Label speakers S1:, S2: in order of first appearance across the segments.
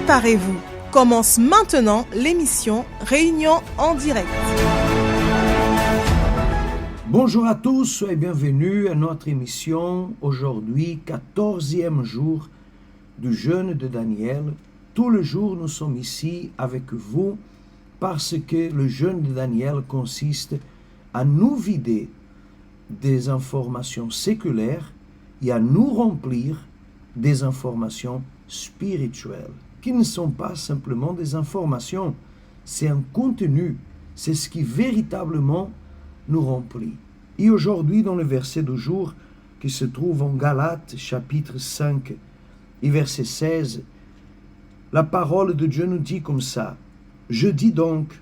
S1: Préparez-vous. Commence maintenant l'émission Réunion en direct.
S2: Bonjour à tous et bienvenue à notre émission. Aujourd'hui, 14e jour du jeûne de Daniel. Tous les jours, nous sommes ici avec vous parce que le jeûne de Daniel consiste à nous vider des informations séculaires et à nous remplir des informations spirituelles, qui ne sont pas simplement des informations, c'est un contenu, c'est ce qui véritablement nous remplit. Et aujourd'hui, dans le verset du jour, qui se trouve en Galates, chapitre 5, et verset 16, la parole de Dieu nous dit comme ça: « Je dis donc,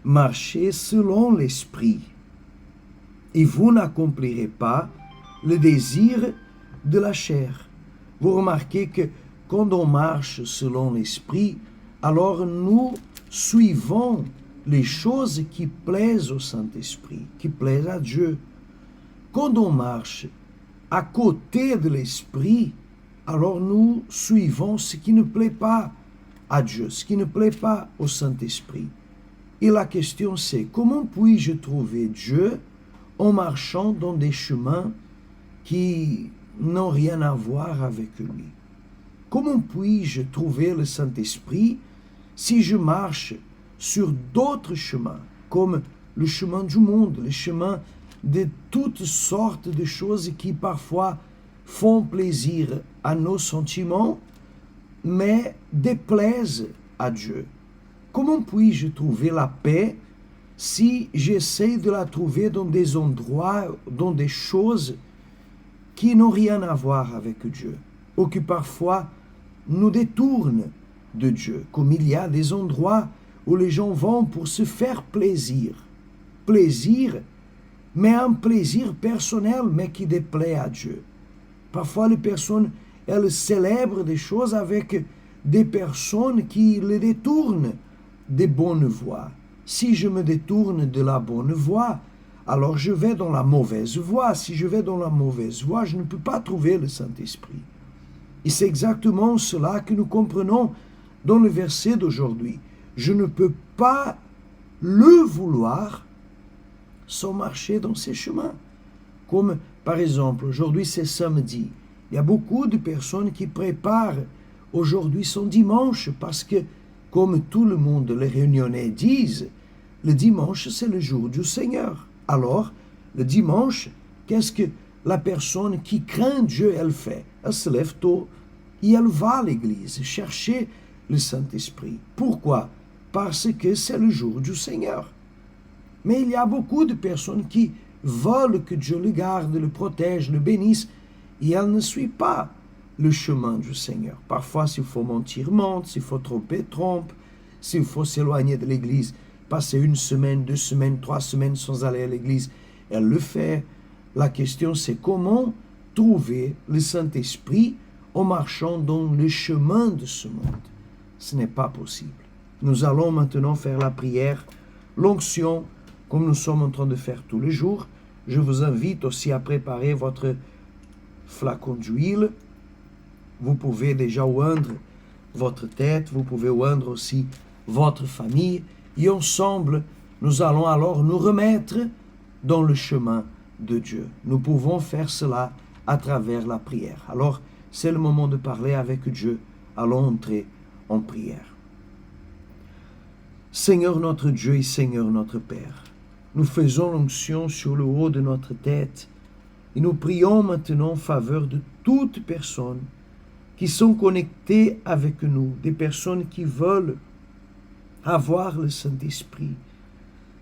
S2: marchez selon l'esprit, et vous n'accomplirez pas le désir de la chair. » Vous remarquez que quand on marche selon l'esprit, alors nous suivons les choses qui plaisent au Saint-Esprit, qui plaisent à Dieu. Quand on marche à côté de l'esprit, alors nous suivons ce qui ne plaît pas à Dieu, ce qui ne plaît pas au Saint-Esprit. Et la question c'est, comment puis-je trouver Dieu en marchant dans des chemins qui n'ont rien à voir avec lui? Comment puis-je trouver le Saint-Esprit si je marche sur d'autres chemins, comme le chemin du monde, le chemin de toutes sortes de choses qui parfois font plaisir à nos sentiments, mais déplaisent à Dieu? Comment puis-je trouver la paix si j'essaie de la trouver dans des endroits, dans des choses qui n'ont rien à voir avec Dieu, ou qui parfois nous détournent de Dieu, comme il y a des endroits où les gens vont pour se faire plaisir. Plaisir, mais un plaisir personnel, mais qui déplaît à Dieu. Parfois, les personnes, elles célèbrent des choses avec des personnes qui les détournent des bonnes voies. Si je me détourne de la bonne voie, alors je vais dans la mauvaise voie. Si je vais dans la mauvaise voie, je ne peux pas trouver le Saint-Esprit. Et c'est exactement cela que nous comprenons dans le verset d'aujourd'hui. Je ne peux pas le vouloir sans marcher dans ces chemins. Comme par exemple, aujourd'hui c'est samedi. Il y a beaucoup de personnes qui préparent aujourd'hui son dimanche parce que, comme tout le monde, les réunionnais disent, le dimanche c'est le jour du Seigneur. Alors, le dimanche, qu'est-ce que la personne qui craint Dieu, elle fait? Elle se lève tôt et elle va à l'église chercher le Saint-Esprit. Pourquoi? Parce que c'est le jour du Seigneur. Mais il y a beaucoup de personnes qui veulent que Dieu le garde, le protège, le bénisse, et elles ne suivent pas le chemin du Seigneur. Parfois, s'il faut mentir, mente, s'il faut tromper, trompe, s'il faut s'éloigner de l'église, passer 1 semaine, 2 semaines, 3 semaines sans aller à l'église, elle le fait. La question c'est comment trouver le Saint-Esprit en marchant dans le chemin de ce monde. Ce n'est pas possible. Nous allons maintenant faire la prière, l'onction, comme nous sommes en train de faire tous les jours. Je vous invite aussi à préparer votre flacon d'huile. Vous pouvez déjà oindre votre tête, vous pouvez oindre aussi votre famille. Et ensemble, nous allons alors nous remettre dans le chemin de Dieu. Nous pouvons faire cela à travers la prière. Alors, c'est le moment de parler avec Dieu. Allons entrer en prière. Seigneur notre Dieu et Seigneur notre Père, nous faisons l'onction sur le haut de notre tête et nous prions maintenant en faveur de toutes personnes qui sont connectées avec nous, des personnes qui veulent avoir le Saint-Esprit,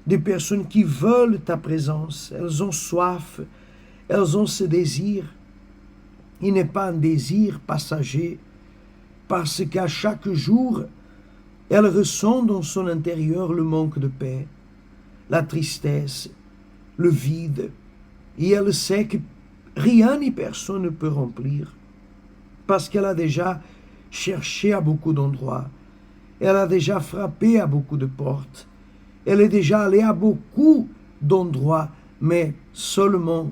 S2: des personnes qui veulent ta présence, elles ont soif, elles ont ce désir. Il n'est pas un désir passager, parce qu'à chaque jour, elles ressentent dans son intérieur le manque de paix, la tristesse, le vide, et elle sait que rien ni personne ne peut remplir, parce qu'elle a déjà cherché à beaucoup d'endroits, elle a déjà frappé à beaucoup de portes, elle est déjà allée à beaucoup d'endroits, mais seulement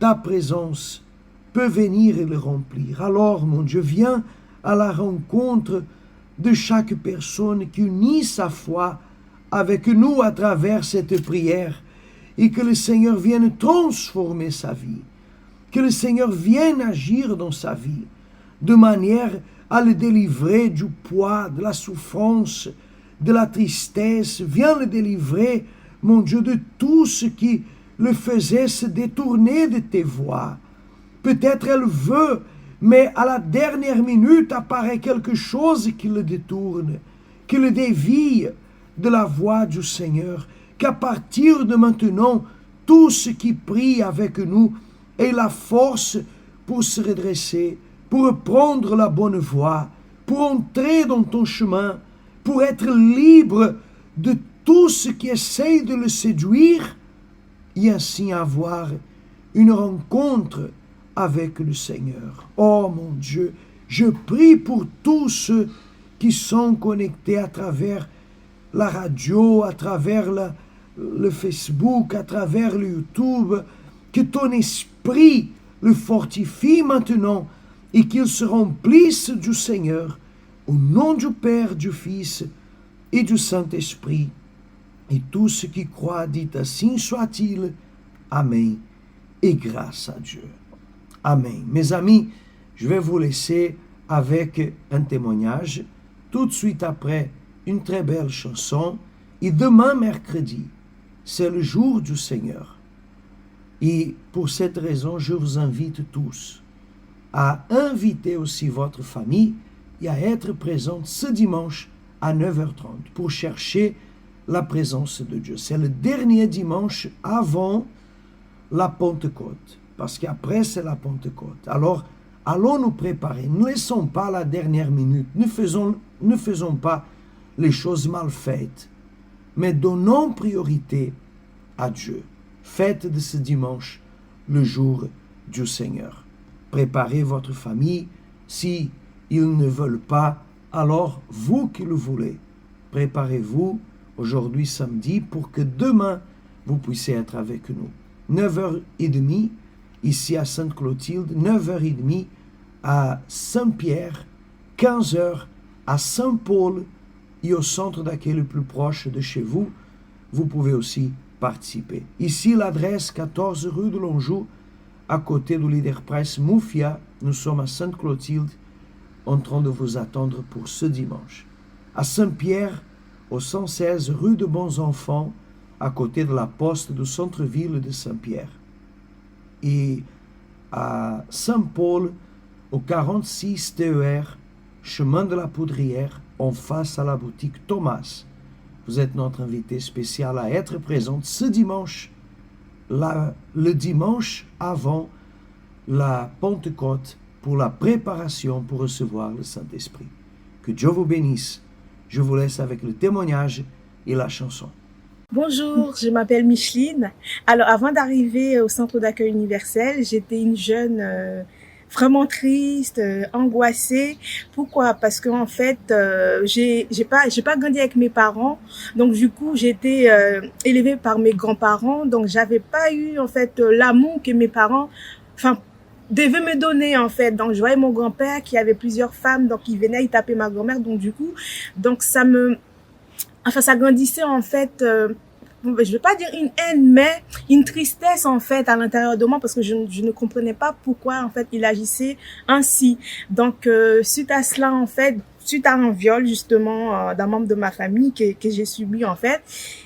S2: ta présence peut venir et le remplir. Alors, mon Dieu, viens à la rencontre de chaque personne qui unit sa foi avec nous à travers cette prière et que le Seigneur vienne transformer sa vie, que le Seigneur vienne agir dans sa vie de manière à le délivrer du poids, de la souffrance, de la tristesse. Viens le délivrer, mon Dieu, de tout ce qui le faisait se détourner de tes voies. Peut-être elle veut, mais à la dernière minute apparaît quelque chose qui le détourne, qui le dévie de la voie du Seigneur. Qu'à partir de maintenant, tout ce qui prie avec nous ait la force pour se redresser, pour prendre la bonne voie, pour entrer dans ton chemin, pour être libre de tout ce qui essaye de le séduire et ainsi avoir une rencontre avec le Seigneur. Oh mon Dieu, je prie pour tous ceux qui sont connectés à travers la radio, à travers le Facebook, à travers le YouTube, que ton esprit le fortifie maintenant et qu'il se remplisse du Seigneur, au nom du Père, du Fils et du Saint-Esprit. Et tous ceux qui croient, dites ainsi soit-il. Amen. Et grâce à Dieu. Amen. Mes amis, je vais vous laisser avec un témoignage. Tout de suite après, une très belle chanson. Et demain, mercredi, c'est le jour du Seigneur. Et pour cette raison, je vous invite tous à inviter aussi votre famille et à être présente ce dimanche à 9h30 pour chercher la présence de Dieu. C'est le dernier dimanche avant la Pentecôte, parce qu'après c'est la Pentecôte. Alors, allons nous préparer. Ne laissons pas la dernière minute. Ne faisons pas les choses mal faites, mais donnons priorité à Dieu. Faites de ce dimanche le jour du Seigneur. Préparez votre famille. Si ils ne veulent pas, alors vous qui le voulez, préparez-vous aujourd'hui samedi pour que demain vous puissiez être avec nous. 9h30 ici à Sainte-Clotilde, 9h30 à Saint-Pierre, 15h à Saint-Paul et au centre d'accueil le plus proche de chez vous. Vous pouvez aussi participer. Ici l'adresse 14 rue de Longeau, à côté du Leader Price Moufia. Nous sommes à Sainte-Clotilde en train de vous attendre pour ce dimanche. À Saint-Pierre, au 116 rue de Bons Enfants, à côté de la poste du centre-ville de Saint-Pierre. Et à Saint-Paul, au 46 TER, chemin de la Poudrière, en face à la boutique Thomas. Vous êtes notre invité spécial à être présent ce dimanche, le dimanche avant la Pentecôte, pour la préparation pour recevoir le Saint-Esprit. Que Dieu vous bénisse. Je vous laisse avec le témoignage et la chanson.
S3: Bonjour, je m'appelle Micheline. Alors, avant d'arriver au centre d'accueil universel, j'étais une jeune vraiment triste, angoissée. Pourquoi? Parce que en fait, j'ai pas grandi avec mes parents. Donc du coup, j'ai été élevée par mes grands-parents. Donc j'avais pas eu en fait l'amour que mes parents devaient me donner en fait. Donc je voyais mon grand-père qui avait plusieurs femmes, donc il venait, il tapait ma grand-mère. Donc du coup, ça grandissait en fait. Je veux pas dire une haine, mais une tristesse en fait à l'intérieur de moi parce que je ne comprenais pas pourquoi en fait il agissait ainsi. Donc suite à cela en fait, suite à un viol justement d'un membre de ma famille que j'ai subi en fait,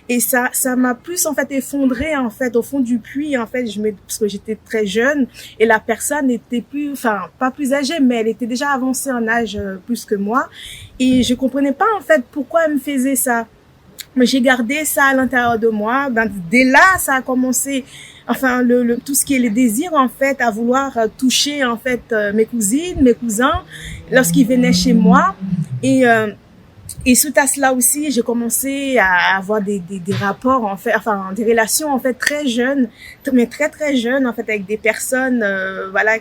S3: et ça m'a plus en fait effondrée en fait au fond du puits en fait, parce que j'étais très jeune et la personne était pas plus âgée, mais elle était déjà avancée en âge plus que moi, et je comprenais pas en fait pourquoi elle me faisait ça. Mais j'ai gardé ça à l'intérieur de moi. Dès là, ça a commencé, tout ce qui est les désirs, en fait, à vouloir toucher, en fait, mes cousines, mes cousins, lorsqu'ils venaient chez moi. Et suite à cela aussi, j'ai commencé à avoir des rapports, en fait, des relations, en fait, très jeunes, mais très, très jeunes, en fait, avec des personnes,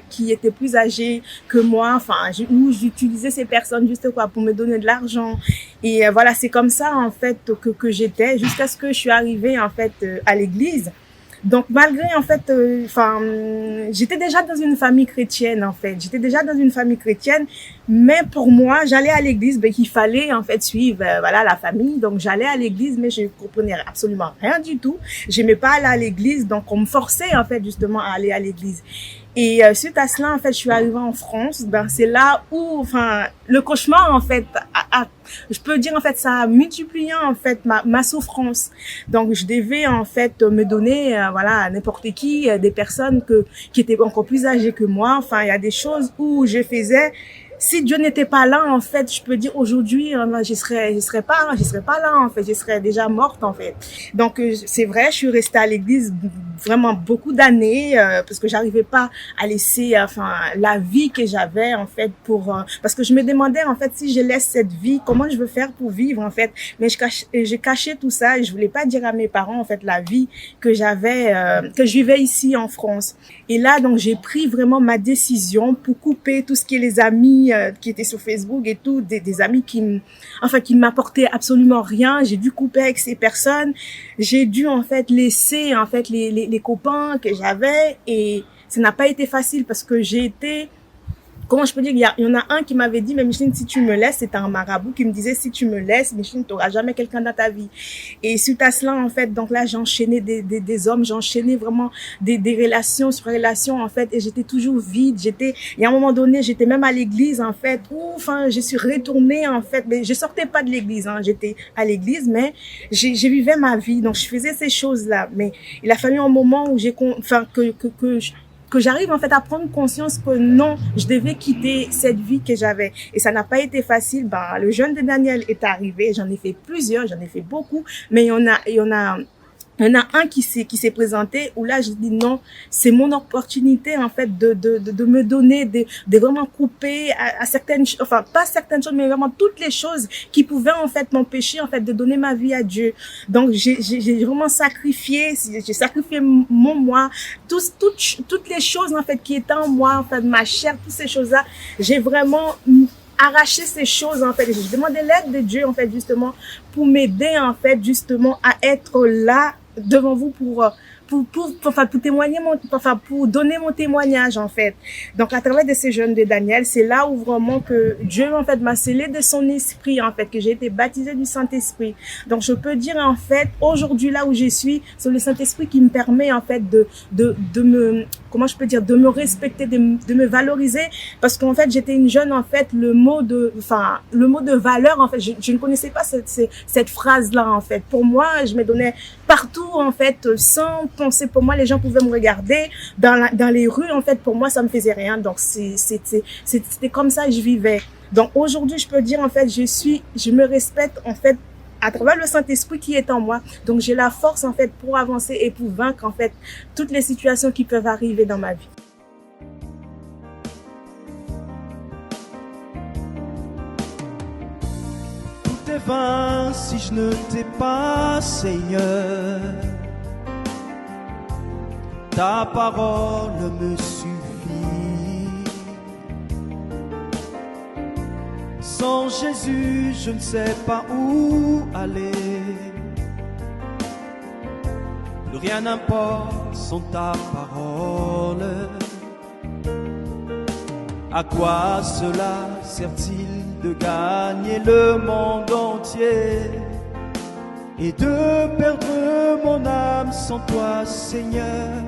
S3: qui étaient plus âgées que moi, où j'utilisais ces personnes juste, pour me donner de l'argent. Et c'est comme ça, en fait, que j'étais, jusqu'à ce que je suis arrivée, en fait, à l'église. Donc malgré en fait, j'étais déjà dans une famille chrétienne en fait. J'étais déjà dans une famille chrétienne, mais pour moi, j'allais à l'église, ben qu'il fallait en fait suivre voilà la famille. Donc j'allais à l'église, mais je comprenais absolument rien du tout. J'aimais pas aller à l'église, donc on me forçait en fait justement à aller à l'église. Et suite à cela, en fait, je suis arrivée en France. Ben c'est là où, le cauchemar en fait, je peux dire en fait, ça a multiplié en fait ma souffrance. Donc je devais en fait me donner, voilà, à n'importe qui, des personnes qui étaient encore plus âgées que moi. Enfin, il y a des choses où je faisais. Si Dieu n'était pas là, en fait, je peux dire aujourd'hui, je serais pas là, en fait, je serais déjà morte, en fait. Donc, c'est vrai, je suis restée à l'église vraiment beaucoup d'années, parce que j'arrivais pas à laisser, la vie que j'avais, en fait, parce que je me demandais, en fait, si je laisse cette vie, comment je veux faire pour vivre, en fait. Mais j'ai caché tout ça et je voulais pas dire à mes parents, en fait, la vie que j'avais, que je vivais ici en France. Et là, donc, j'ai pris vraiment ma décision pour couper tout ce qui est les amis qui étaient sur Facebook et tout, des amis qui m'apportaient absolument rien. J'ai dû couper avec ces personnes. J'ai dû, en fait, laisser, en fait, les copains que j'avais et ça n'a pas été facile parce que j'ai été, comment je peux dire, il y en a un qui m'avait dit, mais Micheline, si tu me laisses, c'était un marabout qui me disait, si tu me laisses, Micheline, t'auras jamais quelqu'un dans ta vie. Et suite à cela, en fait, donc là, j'ai enchaîné des hommes, j'ai enchaîné vraiment des relations sur relations, en fait, et j'étais toujours vide. Il y a un moment donné, j'étais même à l'église, en fait, où, je suis retournée, en fait, mais je sortais pas de l'église, j'étais à l'église, mais je vivais ma vie. Donc, je faisais ces choses-là. Mais il a fallu un moment où que j'arrive en fait à prendre conscience que non, je devais quitter cette vie que j'avais. Et ça n'a pas été facile. Le jeûne de Daniel est arrivé. J'en ai fait plusieurs, j'en ai fait beaucoup. Mais il y en a un qui s'est présenté où là, je dis non, c'est mon opportunité, en fait, de me donner, de vraiment couper à certaines choses, pas certaines choses, mais vraiment toutes les choses qui pouvaient, en fait, m'empêcher, en fait, de donner ma vie à Dieu. Donc, j'ai vraiment sacrifié, j'ai sacrifié mon moi, toutes les choses, en fait, qui étaient en moi, en fait, ma chair, toutes ces choses-là, j'ai vraiment arracher ces choses, en fait. Je demandais l'aide de Dieu, en fait, justement, pour m'aider, en fait, justement, à être là devant vous pour témoigner pour donner mon témoignage, en fait. Donc, à travers de ces jeûnes de Daniel, c'est là où vraiment que Dieu, en fait, m'a scellé de son esprit, en fait, que j'ai été baptisée du Saint-Esprit. Donc, je peux dire, en fait, aujourd'hui, là où je suis, c'est le Saint-Esprit qui me permet, en fait, de me respecter, de me valoriser, parce qu'en fait, j'étais une jeune, en fait, le mot de valeur, en fait, je ne connaissais pas cette phrase-là, en fait. Pour moi, je me donnais partout, en fait, sans penser. Pour moi, les gens pouvaient me regarder dans les rues, en fait. Pour moi, ça me faisait rien. Donc, c'était comme ça que je vivais. Donc, aujourd'hui, je peux dire, en fait, je me respecte, en fait, à travers le Saint-Esprit qui est en moi. Donc, j'ai la force, en fait, pour avancer et pour vaincre, en fait, toutes les situations qui peuvent arriver dans ma vie.
S4: Tout est vain si je ne t'ai pas, Seigneur. Ta parole me suffit. Sans Jésus, je ne sais pas où aller. Plus rien n'importe sans ta parole. À quoi cela sert-il de gagner le monde entier et de perdre mon âme sans toi, Seigneur?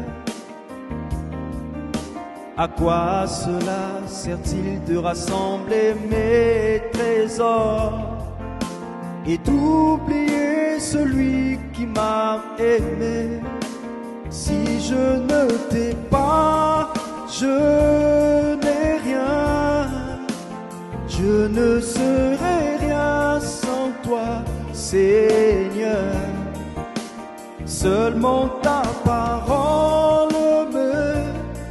S4: À quoi cela sert-il de rassembler mes trésors et d'oublier celui qui m'a aimé? Si je ne t'ai pas, je n'ai rien. Je ne serai rien sans toi, Seigneur. Seulement ta parole me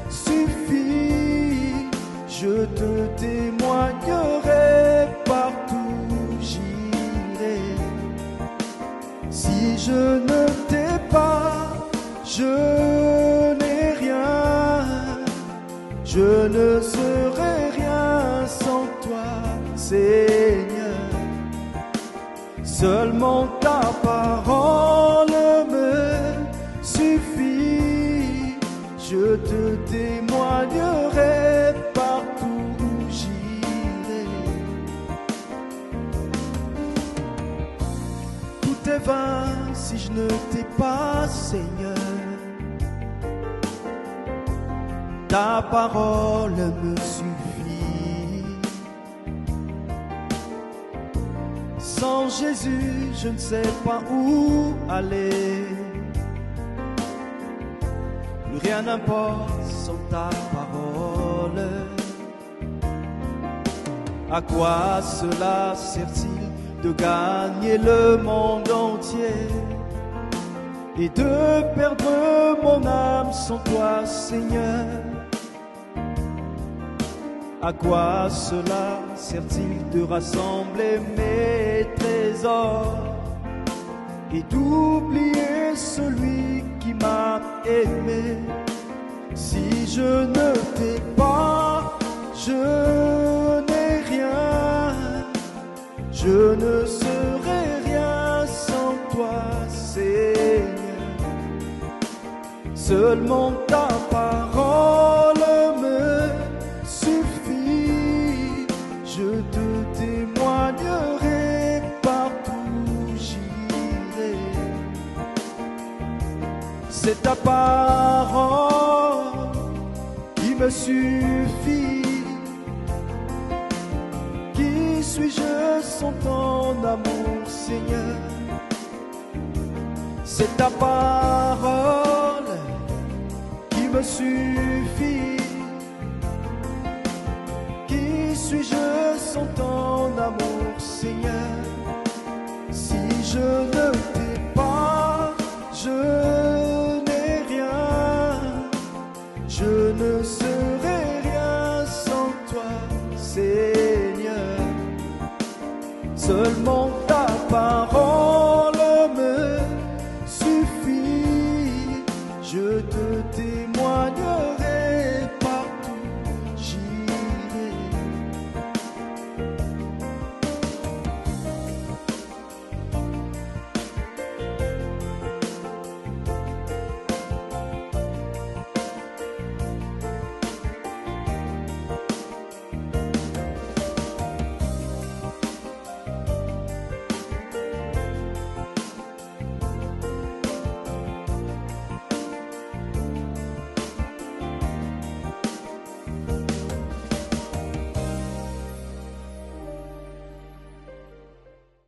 S4: suffit. Je te témoignerai partout où j'irai. Si je ne t'ai pas, je n'ai rien. Je ne serai rien sans toi, Seigneur. Seulement ta parole me suffit. serait vain si je ne t'ai pas, Seigneur. Ta parole me suffit. Sans Jésus, je ne sais pas où aller. Plus rien n'importe sans ta parole. À quoi cela sert-il de gagner le monde entier et de perdre mon âme sans toi, Seigneur? À quoi cela sert-il de rassembler mes trésors et d'oublier celui qui m'a aimé? Si je ne t'ai pas, je n'ai rien, je ne serai rien sans toi, Seigneur. Seulement ta parole me suffit, je te témoignerai partout où j'irai. C'est ta parole qui me suffit. Qui suis-je sans ton amour, Seigneur? C'est ta parole qui me suffit. Qui suis-je sans ton amour, Seigneur? Si je ne t'ai pas, je n'ai rien, je ne serai rien sans toi, Seigneur. Seulement